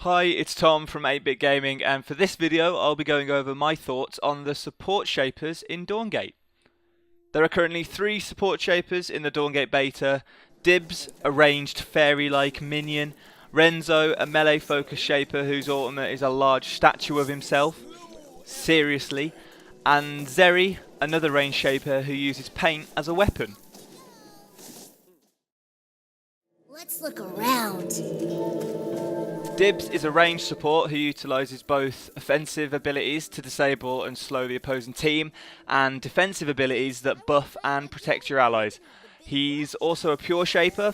Hi, it's Tom from 8-Bit Gaming, and for this video I'll be going over my thoughts on the support shapers in Dawngate. There are currently 3 support shapers in the Dawngate beta: Dibs, a ranged fairy-like minion; Renzo, a melee focused shaper whose ultimate is a large statue of himself, seriously; and Zeri, another ranged shaper who uses paint as a weapon. Let's look around. Dibs is a ranged support who utilises both offensive abilities to disable and slow the opposing team, and defensive abilities that buff and protect your allies. He's also a pure shaper,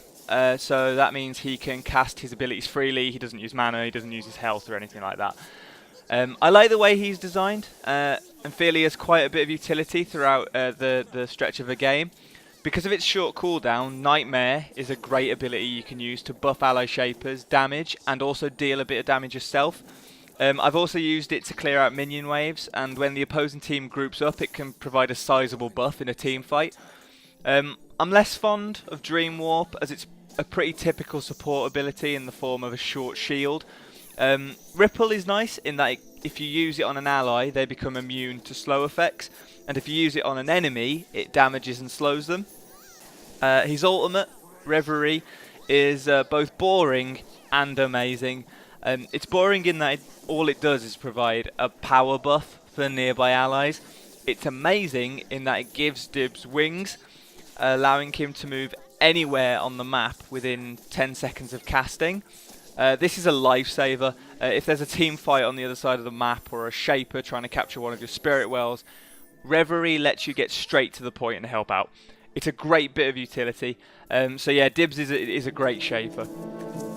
so that means he can cast his abilities freely. He doesn't use mana, he doesn't use his health or anything like that. I like the way he's designed, and feel he has quite a bit of utility throughout the stretch of the game. Because of its short cooldown, Nightmare is a great ability you can use to buff ally shapers, damage, and also deal a bit of damage yourself. I've also used it to clear out minion waves, and when the opposing team groups up, it can provide a sizable buff in a team fight. I'm less fond of Dream Warp, as it's a pretty typical support ability in the form of a short shield. Ripple is nice in that if you use it on an ally, they become immune to slow effects, and if you use it on an enemy, it damages and slows them. His ultimate, Reverie, is both boring and amazing. It's boring in that all it does is provide a power buff for nearby allies. It's amazing in that it gives Dibs wings, allowing him to move anywhere on the map within 10 seconds of casting. This is a lifesaver. If there's a team fight on the other side of the map or a shaper trying to capture one of your spirit wells, Reverie lets you get straight to the point and help out. It's a great bit of utility. So yeah, Dibs is a great shaper.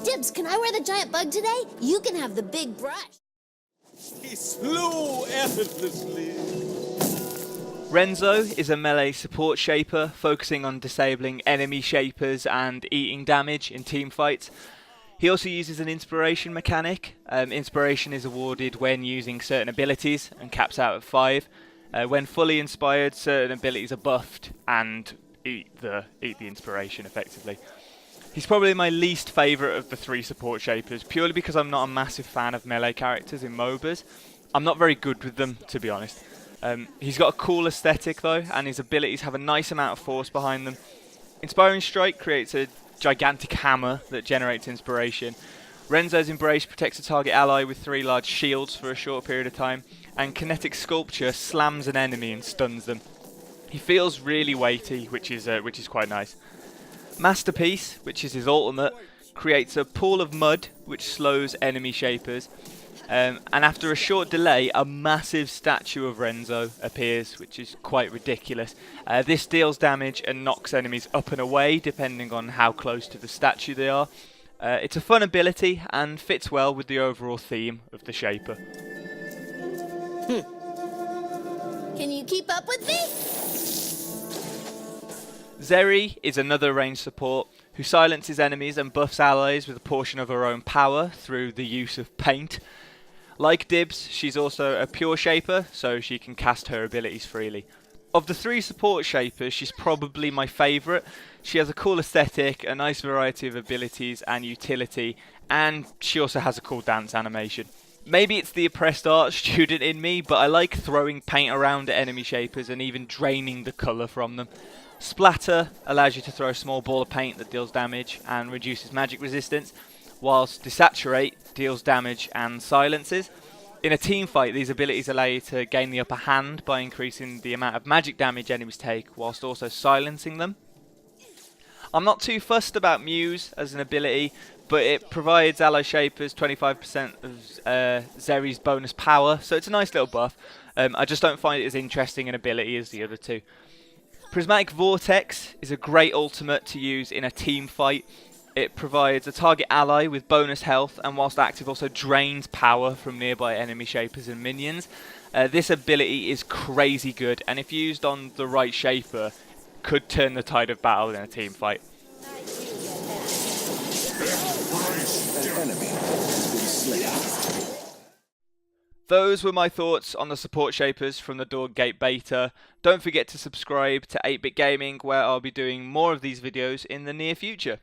Dibs, can I wear the giant bug today? You can have the big brush. He slew effortlessly. Renzo is a melee support shaper, focusing on disabling enemy shapers and eating damage in team fights. He also uses an inspiration mechanic. Inspiration is awarded when using certain abilities and caps out at 5. When fully inspired, certain abilities are buffed and eat the inspiration effectively. He's probably my least favourite of the 3 support shapers, purely because I'm not a massive fan of melee characters in Mobas. I'm not very good with them, to be honest. He's got a cool aesthetic though, and his abilities have a nice amount of force behind them. Inspiring Strike creates a gigantic hammer that generates inspiration. Renzo's Embrace protects a target ally with 3 large shields for a short period of time, and Kinetic Sculpture slams an enemy and stuns them. He feels really weighty, which is quite nice. Masterpiece, which is his ultimate, creates a pool of mud which slows enemy shapers, and after a short delay, a massive statue of Renzo appears, which is quite ridiculous. This deals damage and knocks enemies up and away, depending on how close to the statue they are. It's a fun ability and fits well with the overall theme of the shaper. Can you keep up with me? Zeri is another ranged support who silences enemies and buffs allies with a portion of her own power through the use of paint. Like Dibs, she's also a pure shaper, so she can cast her abilities freely. Of the 3 support shapers, she's probably my favourite. She has a cool aesthetic, a nice variety of abilities and utility, and she also has a cool dance animation. Maybe it's the oppressed art student in me, but I like throwing paint around at enemy shapers and even draining the colour from them. Splatter allows you to throw a small ball of paint that deals damage and reduces magic resistance, whilst Desaturate deals damage and silences. In a team fight, these abilities allow you to gain the upper hand by increasing the amount of magic damage enemies take, whilst also silencing them. I'm not too fussed about Muse as an ability, but it provides ally shapers 25% of Zeri's bonus power, so it's a nice little buff. I just don't find it as interesting an ability as the other 2. Prismatic Vortex is a great ultimate to use in a team fight. It provides a target ally with bonus health, and whilst active also drains power from nearby enemy shapers and minions. This ability is crazy good, and if used on the right shaper, could turn the tide of battle in a team fight. Those were my thoughts on the support shapers from the Dawngate beta. Don't forget to subscribe to 8-Bit Gaming, where I'll be doing more of these videos in the near future.